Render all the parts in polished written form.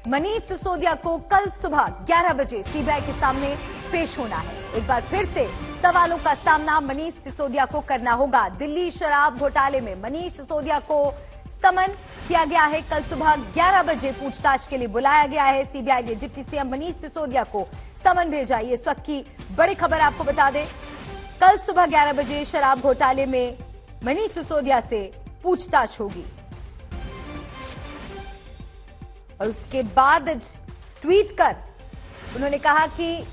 मनीष सिसोदिया को कल सुबह 11 बजे सीबीआई के सामने पेश होना है। एक बार फिर से सवालों का सामना मनीष सिसोदिया को करना होगा। दिल्ली शराब घोटाले में मनीष सिसोदिया को समन किया गया है। कल सुबह 11 बजे पूछताछ के लिए बुलाया गया है। सीबीआई ने डिप्टी सीएम मनीष सिसोदिया को समन भेजा। ये इस वक्त की बड़ी खबर आपको बता दें, कल सुबह 11 बजे शराब घोटाले में मनीष सिसोदिया से पूछताछ होगी। और उसके बाद ट्वीट कर उन्होंने कहा कि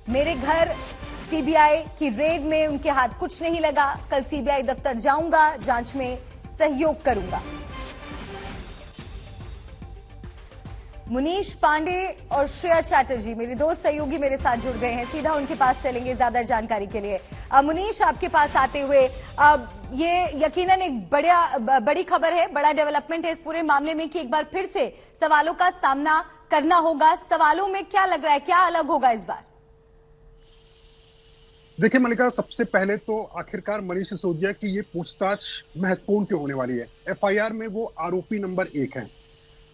मेरे घर सीबीआई की रेड में उनके हाथ कुछ नहीं लगा। कल सीबीआई दफ्तर जाऊंगा, जांच में सहयोग करूंगा। मुनीश पांडे और श्रेया चैटर्जी मेरे दो सहयोगी मेरे साथ जुड़ गए हैं, सीधा उनके पास चलेंगे ज्यादा जानकारी के लिए। मुनीश, आपके पास आते हुए ये यकीनन एक बड़ी खबर है, बड़ा डेवलपमेंट है इस पूरे मामले में कि एक बार फिर से सवालों का सामना करना होगा। सवालों में क्या लग रहा है, क्या अलग होगा इस बार? देखिए मलिका, सबसे पहले तो आखिरकार मनीष सिसोदिया की ये पूछताछ महत्वपूर्ण क्यों होने वाली है। एफआईआर में वो आरोपी नंबर 1 है।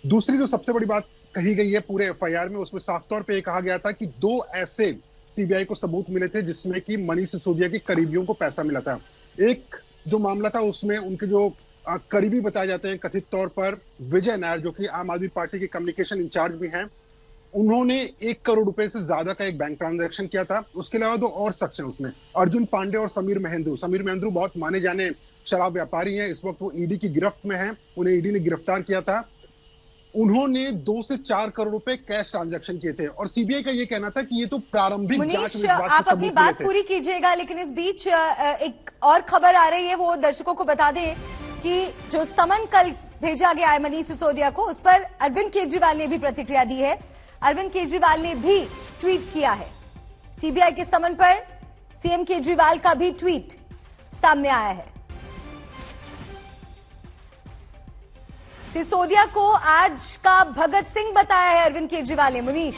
दूसरी जो सबसे बड़ी बात कही गई है पूरे एफआईआर में, उसमें साफ तौर पे ये कहा गया था कि 2 ऐसे सीबीआई को सबूत मिले थे जिसमें कि मनीष सिसोदिया के करीबियों को पैसा मिला था। एक जो मामला था उसमें उनके जो करीबी बताए जाते हैं कथित तौर पर विजय नायर, जो कि आम आदमी पार्टी के कम्युनिकेशन इंचार्ज भी हैं, उन्होंने 1 करोड़ रुपए से ज्यादा का एक बैंक ट्रांजैक्शन किया था। उसके अलावा 2 और शख्स हैं उसमें, अर्जुन पांडे और समीर महेंद्रू बहुत माने जाने शराब व्यापारी हैं। इस वक्त वो ईडी की गिरफ्त में हैं, उन्हें ईडी ने गिरफ्तार किया था। उन्होंने 2 से 4 करोड़ रुपए कैश ट्रांजैक्शन किए थे और सीबीआई का ये कहना था कि ये तो प्रारंभिक जांच में आप अपनी बात पूरी कीजिएगा, लेकिन इस बीच एक और खबर आ रही है, वो दर्शकों को बता दें कि जो समन कल भेजा गया है मनीष सिसोदिया को, उस पर अरविंद केजरीवाल ने भी प्रतिक्रिया दी है। अरविंद केजरीवाल ने भी ट्वीट किया है। सीबीआई के समन पर सीएम केजरीवाल का भी ट्वीट सामने आया है। सिसोदिया को आज का भगत सिंह बताया है अरविंद केजरीवाल ने। मुनीश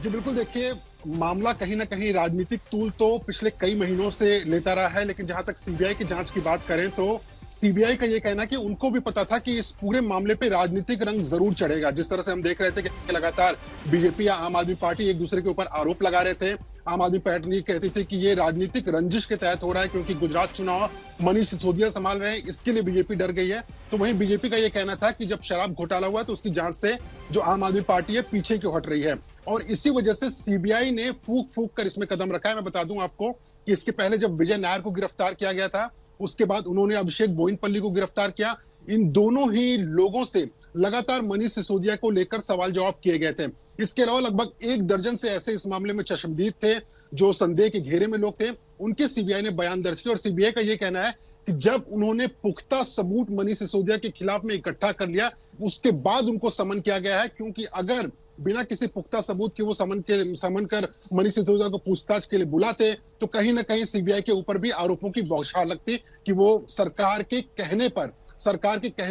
जी बिल्कुल, देखिए मामला कहीं ना कहीं राजनीतिक तूल तो पिछले कई महीनों से लेता रहा है, लेकिन जहां तक सीबीआई की जांच की बात करें तो सीबीआई का ये कहना कि उनको भी पता था कि इस पूरे मामले पे राजनीतिक रंग जरूर चढ़ेगा। जिस तरह से हम देख रहे थे कि लगातार बीजेपी या आम आदमी पार्टी एक दूसरे के ऊपर आरोप लगा रहे थे। आम आदमी पार्टी कहती थी कि ये राजनीतिक रंजिश के तहत हो रहा है क्योंकि गुजरात चुनाव मनीष सिसोदिया संभाल रहे हैं, इसके लिए बीजेपी डर गई है। तो वहीं बीजेपी का ये कहना था कि जब शराब घोटाला हुआ तो उसकी जांच से जो आम आदमी पार्टी है पीछे क्यों हट रही है, और इसी वजह से सीबीआई ने फूक कर इसमें कदम रखा है। मैं बता दूं आपको कि इसके पहले जब विजय नायर को गिरफ्तार किया गया था, उसके बाद उन्होंने अभिषेक बोइनपल्ली को गिरफ्तार किया। इन दोनों ही लोगों से लगातार मनीष सिसोदिया को लेकर सवाल जवाब किए गए थे। इसके अलावा लगभग 1 दर्जन से ऐसे इस मामले में चश्मदीद थे, जो संदेह के घेरे में लोग थे, उनके सीबीआई ने बयान दर्ज किया। और सीबीआई का यह कहना है कि जब उन्होंने पुख्ता सबूत मनीष सिसोदिया के खिलाफ में इकट्ठा कर लिया, उसके बाद उनको समन किया गया है। क्योंकि अगर बिना किसी पुख्ता सबूत के वो समन कर मनीष सिसोदिया को पूछताछ के लिए बुलाते तो कहीं ना कहीं सीबीआई के ऊपर भी आरोपों की बौछार लगती कि वो सरकार के कहने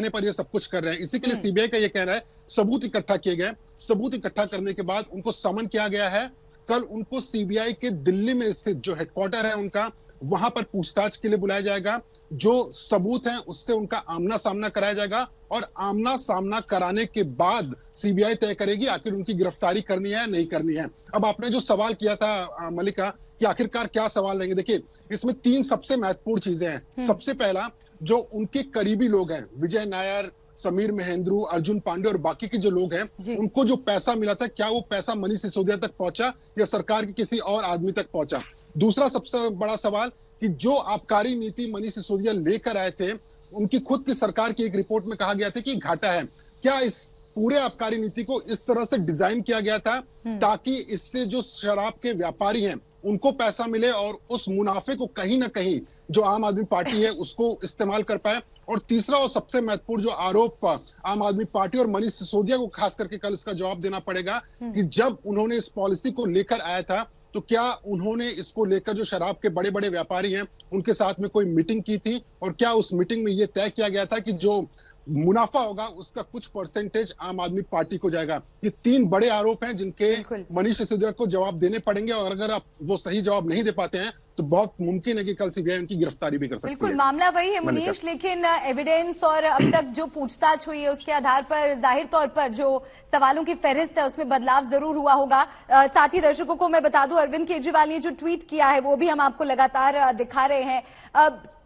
पर ये सब कुछ कर रहे हैं। इसी के लिए सीबीआई का ये कहना है सबूत इकट्ठा किए गए। सबूत इकट्ठा करने के बाद उनको समन किया गया है। कल उनको सीबीआई के दिल्ली में स्थित जो हेडक्वार्टर है उनका, वहां पर पूछताछ के लिए बुलाया जाएगा। जो सबूत हैं उससे उनका आमना सामना कराया जाएगा और आमना सामना कराने के बाद सीबीआई तय करेगी आखिर उनकी गिरफ्तारी करनी है या नहीं करनी है। अब आपने जो सवाल किया था मलिका कि आखिरकार क्या सवाल रहेंगे, देखिए इसमें 3 सबसे महत्वपूर्ण चीजें हैं। सबसे पहला, जो उनके करीबी लोग हैं, विजय नायर, समीर महेंद्रू, अर्जुन पांडे और बाकी के जो लोग हैं, उनको जो पैसा मिला था, क्या वो पैसा मनीष सिसोदिया तक पहुंचा या सरकार के किसी और आदमी तक पहुंचा। दूसरा सबसे बड़ा सवाल कि जो आबकारी नीति मनीष सिसोदिया लेकर आए थे, उनकी खुद की सरकार की एक रिपोर्ट में कहा गया था कि घाटा है। क्या इस पूरे आबकारी नीति को इस तरह से डिजाइन किया गया था ताकि इससे जो शराब के व्यापारी हैं उनको पैसा मिले और उस मुनाफे को कहीं ना कहीं जो आम आदमी पार्टी है उसको इस्तेमाल कर पाए। और तीसरा और सबसे महत्वपूर्ण जो आरोप आम आदमी पार्टी और मनीष सिसोदिया को खास करके कल इसका जवाब देना पड़ेगा कि जब उन्होंने इस पॉलिसी को लेकर आया था तो क्या उन्होंने इसको लेकर जो शराब के बड़े बड़े व्यापारी हैं उनके साथ में कोई मीटिंग की थी, और क्या उस मीटिंग में यह तय किया गया था कि जो मुनाफा होगा उसका कुछ परसेंटेज आम आदमी पार्टी को जाएगा। ये 3 बड़े आरोप हैं जिनके बिल्कुल। मनीष सिसोदिया को जवाब देने पड़ेंगे, और अगर आप वो सही जवाब नहीं दे पाते हैं तो बहुत मुमकिन है कि कल सीबीआई उनकी गिरफ्तारी भी कर सकती है। बिल्कुल, मामला वही है मुनीश, लेकिन एविडेंस और अब तक जो पूछताछ हुई है उसके आधार पर जाहिर तौर पर जो सवालों की फहरिस्त है उसमें बदलाव जरूर हुआ होगा। साथ ही दर्शकों को मैं बता दूं, अरविंद केजरीवाल ने जो ट्वीट किया है वो भी हम आपको लगातार दिखा रहे हैं।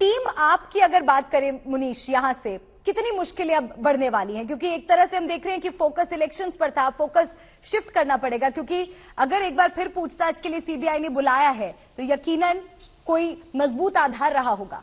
टीम आपकी अगर बात करें मुनीश, यहां से कितनी मुश्किलें अब बढ़ने वाली हैं, क्योंकि एक तरह से हम देख रहे हैं कि फोकस इलेक्शंस पर था, फोकस शिफ्ट करना पड़ेगा, क्योंकि अगर एक बार फिर पूछताछ के लिए सीबीआई ने बुलाया है तो यकीनन कोई मजबूत आधार रहा होगा।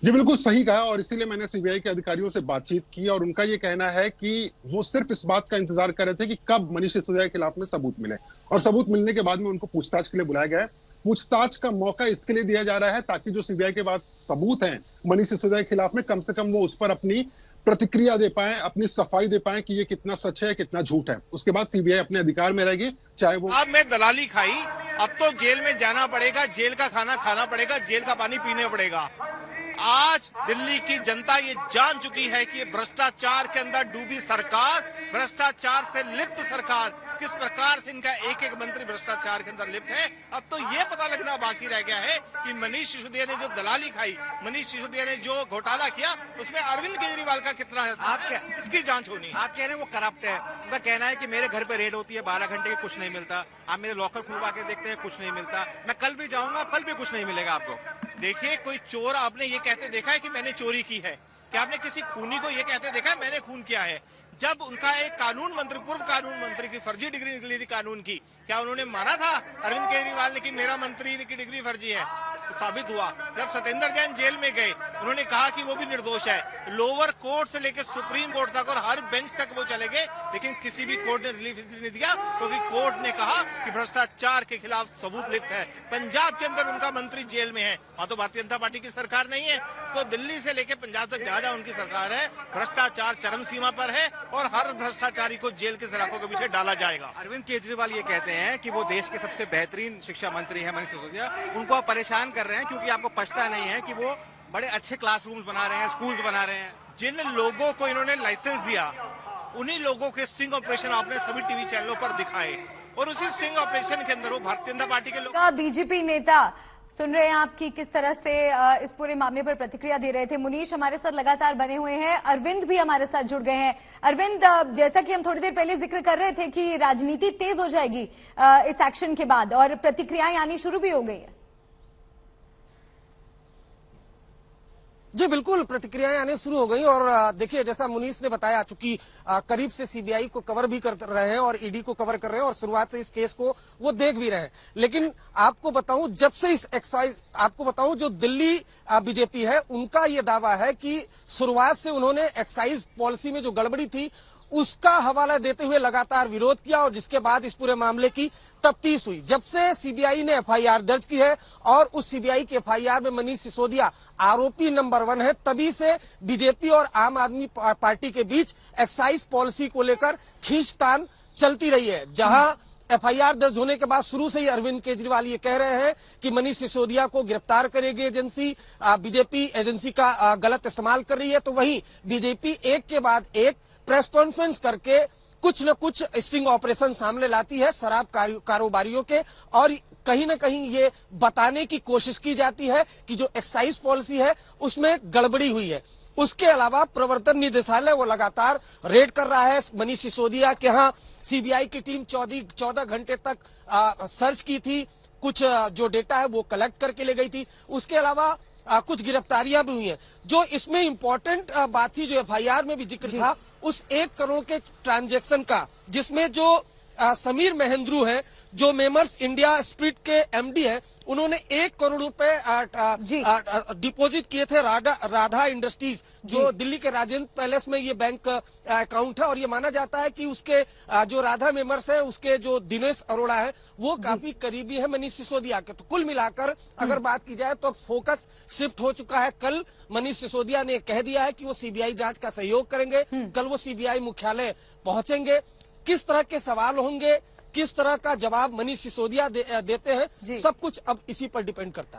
जी बिल्कुल सही कहा, और इसीलिए मैंने सीबीआई के अधिकारियों से बातचीत की और उनका ये कहना है कि वो सिर्फ इस बात का इंतजार कर रहे थे कि कब मनीष सिसोदिया के खिलाफ में सबूत मिले, और सबूत मिलने के बाद में उनको पूछताछ के लिए बुलाया गया है। पूछताछ का मौका इसके लिए दिया जा रहा है ताकि जो सीबीआई के बाद सबूत हैं मनीष सिसोदिया के खिलाफ में, कम से कम वो उस पर अपनी प्रतिक्रिया दे पाए, अपनी सफाई दे पाए कि ये कितना सच है कितना झूठ है। उसके बाद सीबीआई अपने अधिकार में रहेगी, चाहे वो अब मैं दलाली खाई, अब तो जेल में जाना पड़ेगा, जेल का खाना खाना पड़ेगा, जेल का पानी पीना पड़ेगा। आज दिल्ली की जनता ये जान चुकी है कि भ्रष्टाचार के अंदर डूबी सरकार, भ्रष्टाचार से लिप्त सरकार, किस प्रकार से इनका एक एक मंत्री भ्रष्टाचार के अंदर लिप्त है। अब तो ये पता लगना बाकी रह गया है कि मनीष सिसोदिया ने जो दलाली खाई, मनीष सिसोदिया ने जो घोटाला किया, उसमें अरविंद केजरीवाल का कितना है, इसकी जांच होनी है। आप कह रहे हैं वो करप्ट है, उनका कहना है कि मेरे घर पे रेड होती है 12 घंटे के, कुछ नहीं मिलता। आप मेरे लॉकर खुलवा के देखते हैं, कुछ नहीं मिलता। मैं कल भी जाऊंगा, कल भी कुछ नहीं मिलेगा आपको। देखिए, कोई चोर आपने ये कहते देखा है कि मैंने चोरी की है? क्या आपने किसी खूनी को ये कहते देखा है मैंने खून किया है? जब उनका एक कानून मंत्री, पूर्व कानून मंत्री की फर्जी डिग्री निकली थी कानून की, क्या उन्होंने माना था अरविंद केजरीवाल ने कि मेरा मंत्री की डिग्री फर्जी है? तो साबित हुआ जब सत्येंद्र जैन जेल में गए, उन्होंने कहा कि वो भी निर्दोष है। लोअर कोर्ट से लेकर सुप्रीम कोर्ट तक और हर बेंच तक वो चले गए, लेकिन किसी भी कोर्ट ने रिलीफ नहीं दिया, क्योंकि कोर्ट ने कहा कि भ्रष्टाचार के खिलाफ सबूत लिप्त है। पंजाब के अंदर उनका मंत्री जेल में है, वहां तो भारतीय जनता पार्टी की सरकार नहीं है। तो दिल्ली से लेकर पंजाब तक जहां जहां उनकी सरकार है, भ्रष्टाचार चरम सीमा पर है और हर भ्रष्टाचारी को जेल के सलाखों के पीछे डाला जाएगा। अरविंद केजरीवाल ये कहते हैं कि वो देश के सबसे बेहतरीन शिक्षा मंत्री है मनीष सिसोदिया, उनको आप परेशान कर रहे हैं क्योंकि आपको पछता नहीं है कि वो बड़े अच्छे क्लासरूम्स बना रहे हैं, स्कूल्स बना रहे हैं। जिन लोगों को इन्होंने लाइसेंस दिया, उन्हीं लोगों के स्टिंग ऑपरेशन आपने सभी टीवी चैनलों पर दिखाए, और उसी स्टिंग ऑपरेशन के अंदर वो भारतीय जनता पार्टी के लोग। बीजेपी नेता सुन रहे हैं आपकी किस तरह से इस पूरे मामले पर प्रतिक्रिया दे रहे थे। मुनीश हमारे साथ लगातार बने हुए हैं, अरविंद भी हमारे साथ जुड़ गए हैं। अरविंद, जैसा कि हम थोड़ी देर पहले जिक्र कर रहे थे कि राजनीति तेज हो जाएगी इस एक्शन के बाद, और प्रतिक्रियाएं आनी शुरू भी हो गई है। जी बिल्कुल, प्रतिक्रियाएं आने शुरू हो गई। और देखिए, जैसा मुनीस ने बताया, चूंकि करीब से सीबीआई को कवर भी कर रहे हैं और ईडी को कवर कर रहे हैं और शुरुआत से इस केस को वो देख भी रहे हैं। लेकिन आपको बताऊं, जब से इस जो दिल्ली बीजेपी है, उनका ये दावा है कि शुरुआत से उन्होंने एक्साइज पॉलिसी में जो गड़बड़ी थी उसका हवाला देते हुए लगातार विरोध किया, और जिसके बाद इस पूरे मामले की तफ्तीश हुई। जब से सीबीआई ने एफआईआर दर्ज की है और उस सीबीआई की एफआईआर में मनीष सिसोदिया आरोपी नंबर 1 है, तभी से बीजेपी और आम आदमी पार्टी के बीच एक्साइज पॉलिसी को लेकर खींचतान चलती रही है। जहां एफआईआर दर्ज होने के बाद शुरू से ही अरविंद केजरीवाल ये कह रहे हैं कि मनीष सिसोदिया को गिरफ्तार करेगी एजेंसी, बीजेपी एजेंसी का गलत इस्तेमाल कर रही है, तो वहीं बीजेपी एक के बाद एक प्रेस कॉन्फ्रेंस करके कुछ न कुछ स्टिंग ऑपरेशन सामने लाती है शराब कारोबारियों के, और कहीं न कहीं ये बताने की कोशिश की जाती है कि जो एक्साइज पॉलिसी है उसमें गड़बड़ी हुई है। उसके अलावा प्रवर्तन निदेशालय वो लगातार रेड कर रहा है। मनीष सिसोदिया के यहाँ सीबीआई की टीम 14 घंटे तक सर्च की थी, कुछ जो डेटा है वो कलेक्ट करके ले गई थी। उसके अलावा कुछ गिरफ्तारियां भी हुई हैं। जो इसमें इंपॉर्टेंट बात थी, जो एफआईआर में भी जिक्र था, उस 1 करोड़ के ट्रांजैक्शन का, जिसमें जो समीर महेंद्रू हैं, जो मेमर्स इंडिया स्पिरिट के एमडी हैं, उन्होंने 1 करोड़ रुपए डिपॉजिट किए थे राधा इंडस्ट्रीज, जो दिल्ली के राजेंद्र पैलेस में ये बैंक अकाउंट है। और ये माना जाता है कि उसके जो राधा मेमर्स है, उसके जो दिनेश अरोड़ा है, वो काफी करीबी है मनीष सिसोदिया के। तो कुल मिलाकर अगर बात की जाए तो फोकस शिफ्ट हो चुका है। कल मनीष सिसोदिया ने कह दिया है कि वो सीबीआई जांच का सहयोग करेंगे। कल वो सीबीआई मुख्यालय पहुंचेंगे। किस तरह के सवाल होंगे, किस तरह का जवाब मनीष सिसोदिया देते हैं, सब कुछ अब इसी पर डिपेंड करता है।